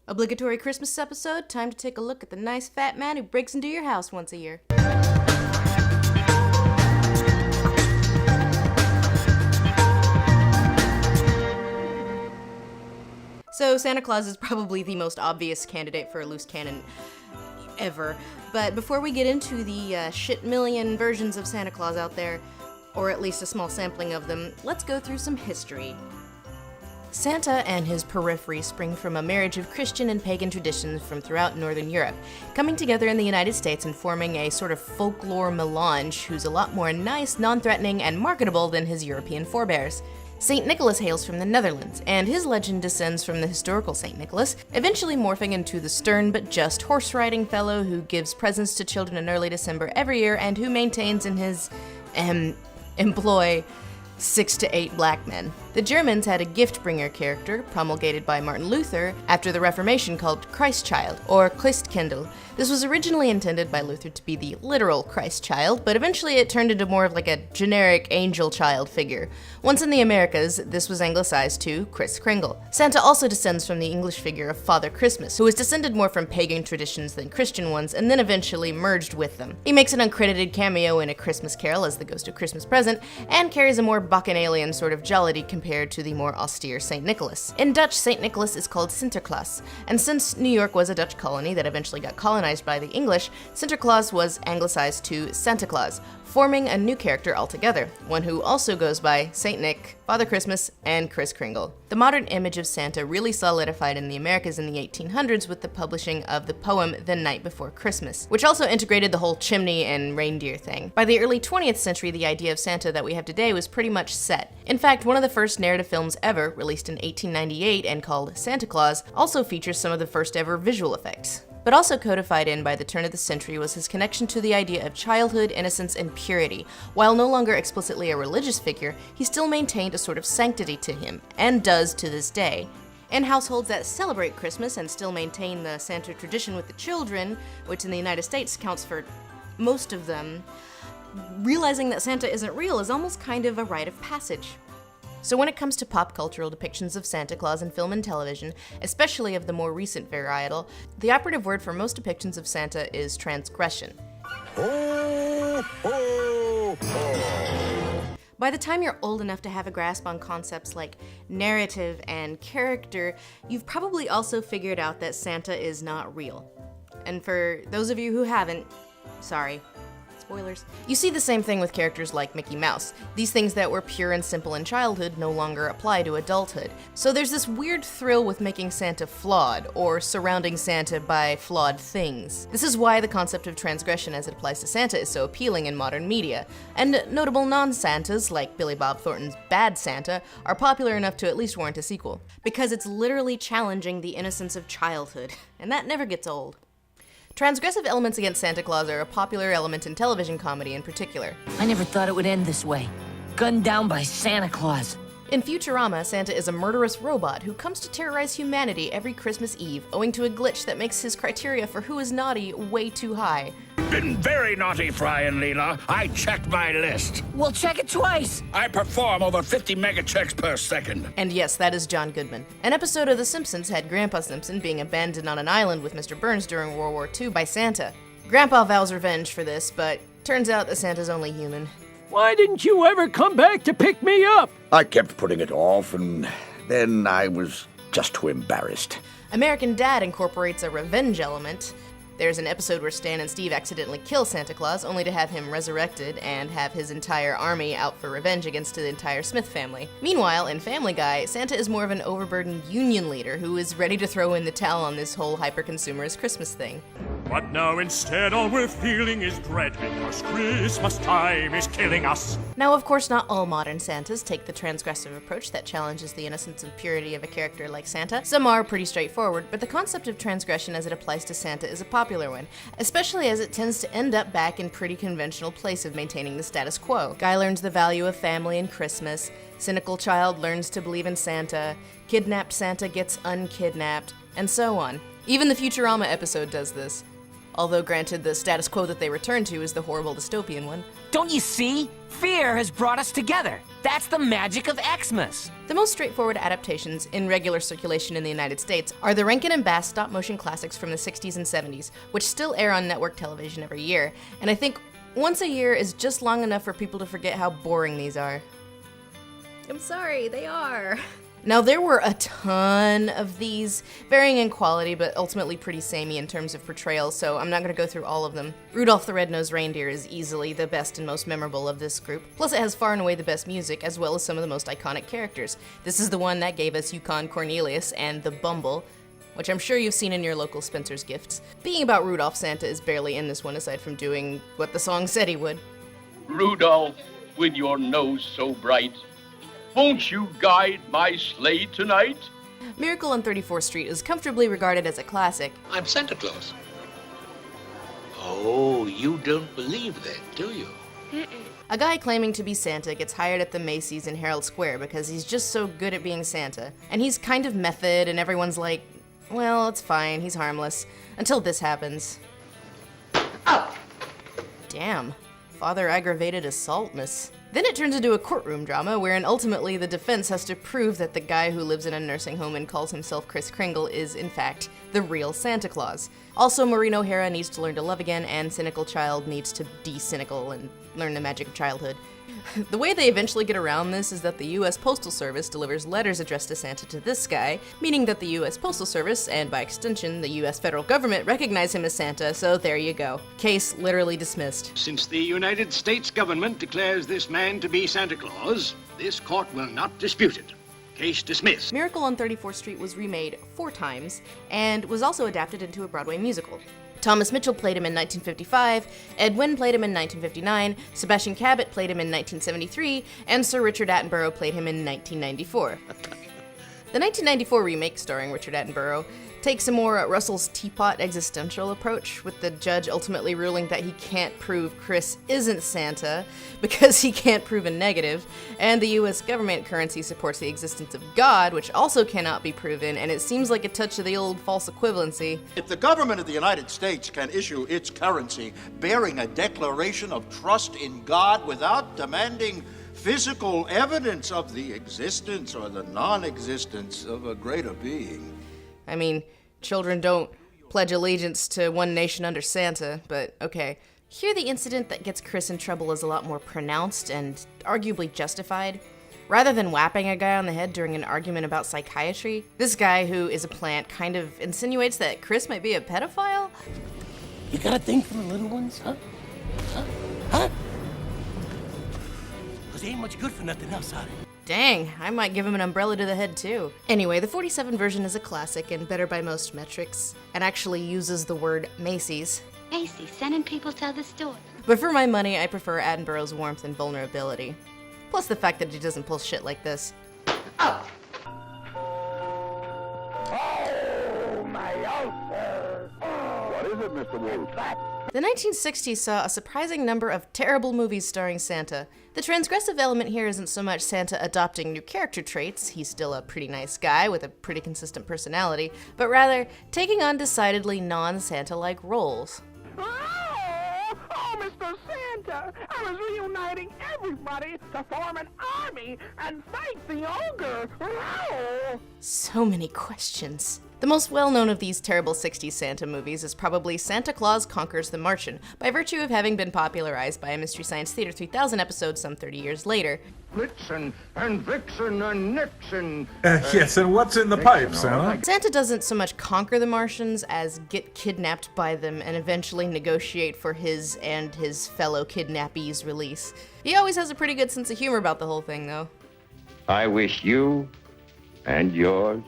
Obligatory Christmas episode, time to take a look at the nice fat man who breaks into your house once a year. So Santa Claus is probably the most obvious candidate for a loose cannon ever. But before we get into the shit million versions of Santa Claus out there, or at least a small sampling of them, let's go through some history. Santa and his periphery spring from a marriage of Christian and pagan traditions from throughout Northern Europe, coming together in the United States and forming a sort of folklore melange who's a lot more nice, non-threatening, and marketable than his European forebears. St. Nicholas hails from the Netherlands, and his legend descends from the historical St. Nicholas, eventually morphing into the stern but just horse-riding fellow who gives presents to children in early December every year and who maintains in his, employ 6 to 8 black men. The Germans had a gift-bringer character, promulgated by Martin Luther after the Reformation, called Christchild, or Christkindl. This was originally intended by Luther to be the literal Christ child, but eventually it turned into more of like a generic angel child figure. Once in the Americas, this was anglicized to Kris Kringle. Santa also descends from the English figure of Father Christmas, who was descended more from pagan traditions than Christian ones, and then eventually merged with them. He makes an uncredited cameo in A Christmas Carol as the Ghost of Christmas Present, and carries a more bacchanalian sort of jollity compared to the more austere St. Nicholas. In Dutch, St. Nicholas is called Sinterklaas, and since New York was a Dutch colony that eventually got colonized by the English, Sinterklaas was anglicized to Santa Claus, forming a new character altogether, one who also goes by Saint Nick, Father Christmas, and Kris Kringle. The modern image of Santa really solidified in the Americas in the 1800s with the publishing of the poem The Night Before Christmas, which also integrated the whole chimney and reindeer thing. By the early 20th century, the idea of Santa that we have today was pretty much set. In fact, one of the first narrative films ever, released in 1898 and called Santa Claus, also features some of the first ever visual effects. But also codified in by the turn of the century was his connection to the idea of childhood, innocence, and purity. While no longer explicitly a religious figure, he still maintained a sort of sanctity to him, and does to this day. In households that celebrate Christmas and still maintain the Santa tradition with the children, which in the United States counts for most of them, realizing that Santa isn't real is almost kind of a rite of passage. So when it comes to pop cultural depictions of Santa Claus in film and television, especially of the more recent varietal, the operative word for most depictions of Santa is transgression. Ho, ho, ho. By the time you're old enough to have a grasp on concepts like narrative and character, you've probably also figured out that Santa is not real. And for those of you who haven't, sorry. Spoilers. You see the same thing with characters like Mickey Mouse. These things that were pure and simple in childhood no longer apply to adulthood. So there's this weird thrill with making Santa flawed, or surrounding Santa by flawed things. This is why the concept of transgression as it applies to Santa is so appealing in modern media. And notable non-Santas, like Billy Bob Thornton's Bad Santa, are popular enough to at least warrant a sequel. Because it's literally challenging the innocence of childhood, and that never gets old. Transgressive elements against Santa Claus are a popular element in television comedy in particular. I never thought it would end this way. Gunned down by Santa Claus. In Futurama, Santa is a murderous robot who comes to terrorize humanity every Christmas Eve, owing to a glitch that makes his criteria for who is naughty way too high. Been very naughty, Fry and Leela. I checked my list. We'll check it twice. I perform over 50 megachecks per second. And yes, that is John Goodman. An episode of The Simpsons had Grandpa Simpson being abandoned on an island with Mr. Burns during World War II by Santa. Grandpa vows revenge for this, but turns out that Santa's only human. Why didn't you ever come back to pick me up? I kept putting it off, and then I was just too embarrassed. American Dad incorporates a revenge element. There's an episode where Stan and Steve accidentally kill Santa Claus, only to have him resurrected and have his entire army out for revenge against the entire Smith family. Meanwhile, in Family Guy, Santa is more of an overburdened union leader who is ready to throw in the towel on this whole hyper-consumerist Christmas thing. But now instead all we're feeling is dread because Christmas time is killing us. Now, of course, not all modern Santas take the transgressive approach that challenges the innocence and purity of a character like Santa. Some are pretty straightforward, but the concept of transgression as it applies to Santa is a popular one, especially as it tends to end up back in pretty conventional place of maintaining the status quo. Guy learns the value of family and Christmas, cynical child learns to believe in Santa, kidnapped Santa gets unkidnapped, and so on. Even the Futurama episode does this. Although granted, the status quo that they return to is the horrible dystopian one. Don't you see? Fear has brought us together. That's the magic of Xmas. The most straightforward adaptations in regular circulation in the United States are the Rankin and Bass stop-motion classics from the 60s and 70s, which still air on network television every year, and I think once a year is just long enough for people to forget how boring these are. I'm sorry, they are. Now, there were a ton of these, varying in quality, but ultimately pretty samey in terms of portrayal, so I'm not going to go through all of them. Rudolph the Red-Nosed Reindeer is easily the best and most memorable of this group. Plus, it has far and away the best music, as well as some of the most iconic characters. This is the one that gave us Yukon Cornelius and the Bumble, which I'm sure you've seen in your local Spencer's Gifts. Being about Rudolph, Santa is barely in this one, aside from doing what the song said he would. Rudolph, with your nose so bright, won't you guide my sleigh tonight? Miracle on 34th Street is comfortably regarded as a classic. I'm Santa Claus. Oh, you don't believe that, do you? A guy claiming to be Santa gets hired at the Macy's in Herald Square because he's just so good at being Santa. And he's kind of method, and everyone's like, well, it's fine, he's harmless. Until this happens. Oh! Damn. Father aggravated assault, miss. Then it turns into a courtroom drama wherein ultimately the defense has to prove that the guy who lives in a nursing home and calls himself Kris Kringle is, in fact, the real Santa Claus. Also, Maureen O'Hara needs to learn to love again, and Cynical Child needs to de-cynical and learn the magic of childhood. The way they eventually get around this is that the U.S. Postal Service delivers letters addressed to Santa to this guy, meaning that the U.S. Postal Service, and by extension the U.S. federal government, recognize him as Santa, so there you go. Case literally dismissed. Since the United States government declares this man to be Santa Claus, this court will not dispute it. Case dismissed. Miracle on 34th Street was remade 4 times, and was also adapted into a Broadway musical. Thomas Mitchell played him in 1955, Ed Wynn played him in 1959, Sebastian Cabot played him in 1973, and Sir Richard Attenborough played him in 1994. The 1994 remake, starring Richard Attenborough, takes a more Russell's Teapot existential approach, with the judge ultimately ruling that he can't prove Chris isn't Santa because he can't prove a negative, and the US government currency supports the existence of God, which also cannot be proven, and it seems like a touch of the old false equivalency. If the government of the United States can issue its currency bearing a declaration of trust in God without demanding physical evidence of the existence or the non-existence of a greater being. I mean, children don't pledge allegiance to one nation under Santa, but okay. Here the incident that gets Chris in trouble is a lot more pronounced and arguably justified. Rather than whapping a guy on the head during an argument about psychiatry, this guy who is a plant kind of insinuates that Chris might be a pedophile? You got a thing for the little ones, huh? Huh? Because they ain't much good for nothing else, are they? Dang, I might give him an umbrella to the head too. Anyway, the 47 version is a classic and better by most metrics, and actually uses the word Macy's. Macy's, sending people to the store. But for my money, I prefer Attenborough's warmth and vulnerability. Plus the fact that he doesn't pull shit like this. Oh, my ulcer! What is it, Mr. Wolf? The 1960s saw a surprising number of terrible movies starring Santa. The transgressive element here isn't so much Santa adopting new character traits, he's still a pretty nice guy with a pretty consistent personality, but rather taking on decidedly non-Santa-like roles. Oh, Mr. Santa! I was reuniting everybody to form an army and fight the ogre! Oh. So many questions. The most well-known of these terrible 60s Santa movies is probably Santa Claus Conquers the Martian, by virtue of having been popularized by a Mystery Science Theater 3000 episode some 30 years later. Blitzen and Vixen and Nixon. Yes, and what's in the pipe, Santa? Santa doesn't so much conquer the Martians as get kidnapped by them and eventually negotiate for his and his fellow kidnappees' release. He always has a pretty good sense of humor about the whole thing, though. I wish you and yours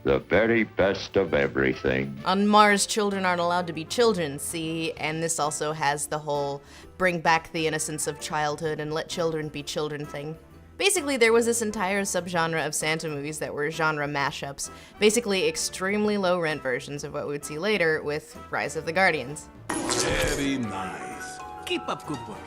the very best of everything. On Mars, children aren't allowed to be children, see? And this also has the whole bring back the innocence of childhood and let children be children thing. Basically, there was this entire subgenre of Santa movies that were genre mashups, basically extremely low-rent versions of what we would see later with Rise of the Guardians. Very nice. Keep up good work.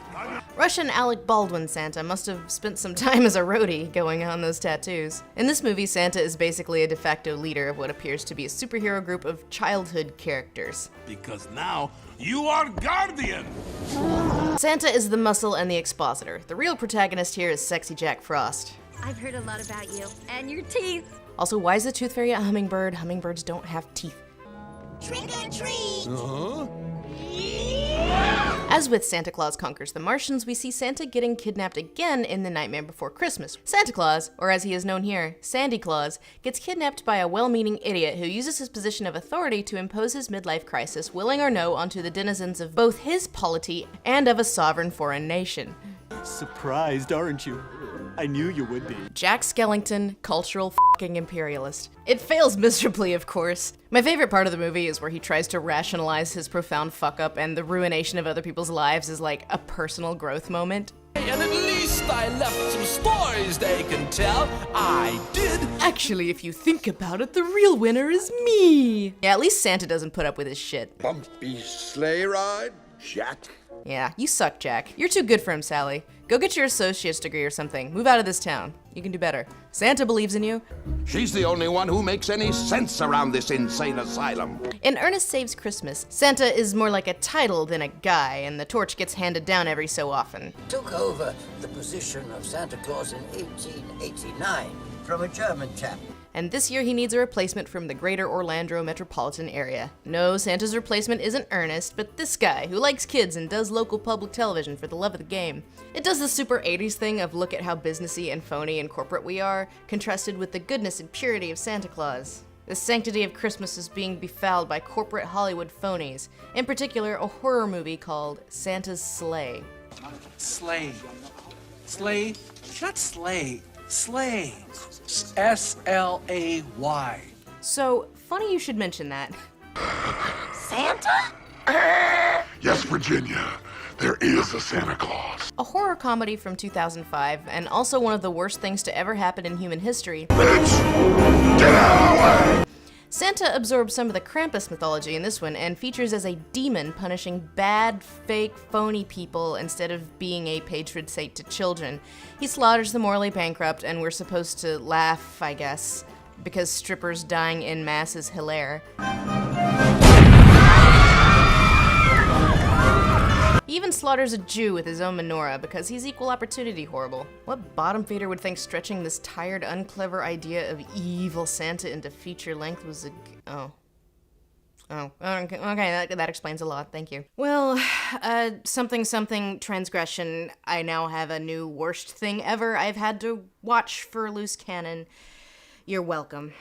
Russian Alec Baldwin Santa must have spent some time as a roadie going on those tattoos. In this movie, Santa is basically a de facto leader of what appears to be a superhero group of childhood characters. Because now you are Guardian! Santa is the muscle and the expositor. The real protagonist here is sexy Jack Frost. I've heard a lot about you and your teeth. Also, why is the Tooth Fairy a hummingbird? Hummingbirds don't have teeth. Trick or treat! As with Santa Claus Conquers the Martians, we see Santa getting kidnapped again in The Nightmare Before Christmas. Santa Claus, or as he is known here, Sandy Claus, gets kidnapped by a well-meaning idiot who uses his position of authority to impose his midlife crisis, willing or no, onto the denizens of both his polity and of a sovereign foreign nation. Surprised, aren't you? I knew you would be. Jack Skellington, cultural f***ing imperialist. It fails miserably, of course. My favorite part of the movie is where he tries to rationalize his profound fuck-up and the ruination of other people's lives is like a personal growth moment. And at least I left some stories they can tell. I did. Actually, if you think about it, the real winner is me. Yeah, at least Santa doesn't put up with his shit. Bumpy sleigh ride, Jack. Yeah, you suck, Jack. You're too good for him, Sally. Go get your associate's degree or something. Move out of this town. You can do better. Santa believes in you. She's the only one who makes any sense around this insane asylum. In Ernest Saves Christmas, Santa is more like a title than a guy, and the torch gets handed down every so often. Took over the position of Santa Claus in 1889 from a German chap. And this year he needs a replacement from the greater Orlando metropolitan area. No, Santa's replacement isn't Ernest, but this guy who likes kids and does local public television for the love of the game. It does the super 80s thing of look at how businessy and phony and corporate we are, contrasted with the goodness and purity of Santa Claus. The sanctity of Christmas is being befouled by corporate Hollywood phonies, in particular a horror movie called Santa's Sleigh. Sleigh. Sleigh? Not sleigh. Sleigh. S-L-A-Y. So, funny you should mention that. Santa? Yes, Virginia. There is a Santa Claus. A horror comedy from 2005, and also one of the worst things to ever happen in human history. Bitch! Get out of the way! Santa absorbs some of the Krampus mythology in this one and features as a demon punishing bad, fake, phony people instead of being a patron saint to children. He slaughters the morally bankrupt, and we're supposed to laugh, I guess, because strippers dying en masse is hilaire. He even slaughters a Jew with his own menorah because he's equal opportunity horrible. What bottom feeder would think stretching this tired, unclever idea of evil Santa into feature length was a... Okay, that explains a lot, thank you. Well, something transgression, I now have a new worst thing ever I've had to watch for Loose Canon. You're welcome.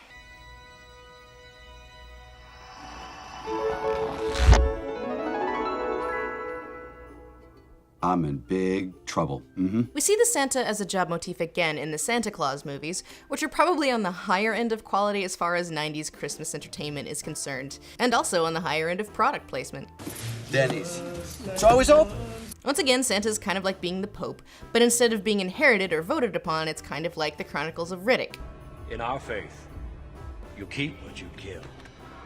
I'm in big trouble. We see the Santa as a job motif again in the Santa Claus movies, which are probably on the higher end of quality as far as 90s Christmas entertainment is concerned, and also on the higher end of product placement. Denny's. It's always open. Once again, Santa's kind of like being the Pope, but instead of being inherited or voted upon, it's kind of like the Chronicles of Riddick. In our faith, you keep what you kill.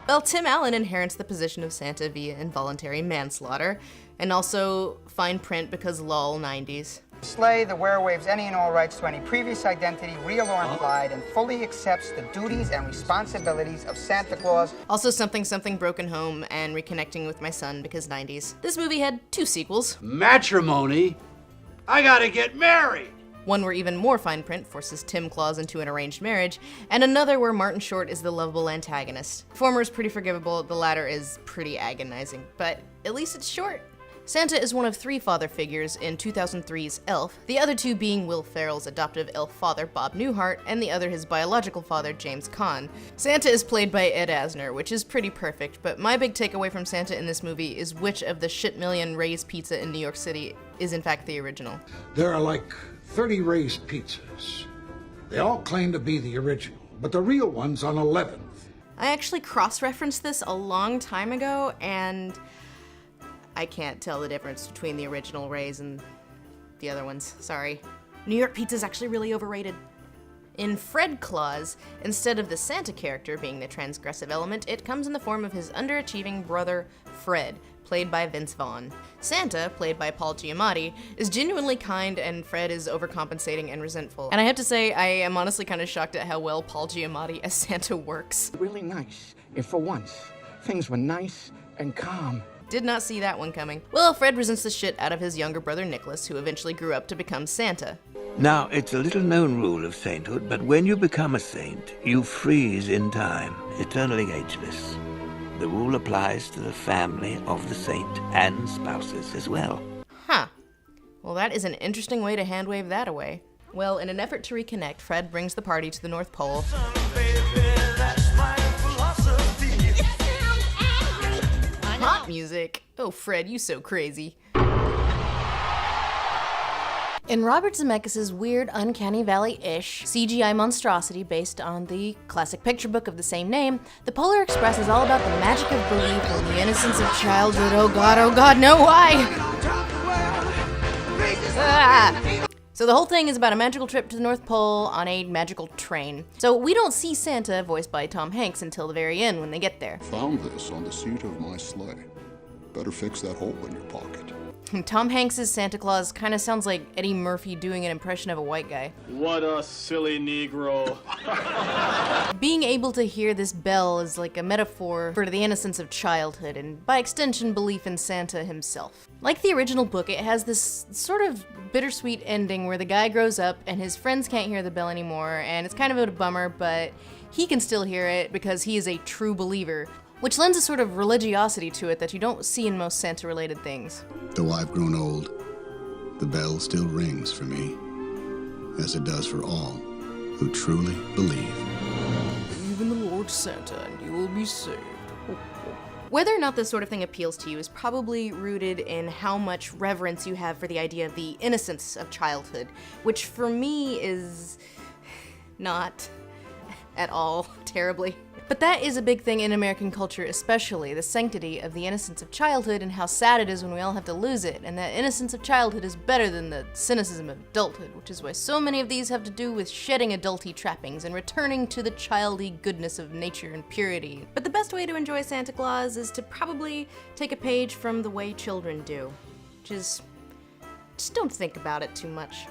Well, Tim Allen inherits the position of Santa via involuntary manslaughter, and also fine print because lol 90s. Slay the wearer waives any and all rights to any previous identity, real or implied, and fully accepts the duties and responsibilities of Santa Claus. Also something broken home and reconnecting with my son because 90s. This movie had 2 sequels. Matrimony? I gotta get married! One where even more fine print forces Tim Claus into an arranged marriage, and another where Martin Short is the lovable antagonist. Former is pretty forgivable, the latter is pretty agonizing, but at least it's short. Santa is one of 3 father figures in 2003's Elf, the other 2 being Will Ferrell's adoptive elf father, Bob Newhart, and the other his biological father, James Caan. Santa is played by Ed Asner, which is pretty perfect, but my big takeaway from Santa in this movie is which of the shit million Ray's Pizza in New York City is in fact the original. There are like 30 Ray's Pizzas. They all claim to be the original, but the real one's on 11th. I actually cross-referenced this a long time ago, and I can't tell the difference between the original Ray's and the other ones, sorry. New York pizza's actually really overrated. In Fred Claus, instead of the Santa character being the transgressive element, it comes in the form of his underachieving brother, Fred, played by Vince Vaughn. Santa, played by Paul Giamatti, is genuinely kind and Fred is overcompensating and resentful. And I have to say, I am honestly kind of shocked at how well Paul Giamatti as Santa works. Really nice, if for once things were nice and calm. Did not see that one coming. Well, Fred resents the shit out of his younger brother Nicholas, who eventually grew up to become Santa. Now, it's a little known rule of sainthood, but when you become a saint, you freeze in time, eternally ageless. The rule applies to the family of the saint and spouses as well. Huh. Well, that is an interesting way to handwave that away. Well, in an effort to reconnect, Fred brings the party to the North Pole. Hot music. Oh, Fred, you so crazy. In Robert Zemeckis' weird Uncanny Valley-ish CGI monstrosity based on the classic picture book of the same name, the Polar Express is all about the magic of belief and the innocence of childhood. Oh god, no, why? Ah. So the whole thing is about a magical trip to the North Pole on a magical train. So we don't see Santa, voiced by Tom Hanks, until the very end when they get there. Found this on the seat of my sleigh. Better fix that hole in your pocket. Tom Hanks' Santa Claus kind of sounds like Eddie Murphy doing an impression of a white guy. What a silly Negro. Being able to hear this bell is like a metaphor for the innocence of childhood, and by extension, belief in Santa himself. Like the original book, it has this sort of bittersweet ending where the guy grows up and his friends can't hear the bell anymore, and it's kind of a bummer, but he can still hear it because he is a true believer, which lends a sort of religiosity to it that you don't see in most Santa-related things. Though I've grown old, the bell still rings for me, as it does for all who truly believe. Believe in the Lord Santa and you will be saved. Whether or not this sort of thing appeals to you is probably rooted in how much reverence you have for the idea of the innocence of childhood, which for me is not at all terribly. But that is a big thing in American culture especially, the sanctity of the innocence of childhood and how sad it is when we all have to lose it, and that innocence of childhood is better than the cynicism of adulthood, which is why so many of these have to do with shedding adulty trappings and returning to the childy goodness of nature and purity. But the best way to enjoy Santa Claus is to probably take a page from the way children do, which is, just don't think about it too much.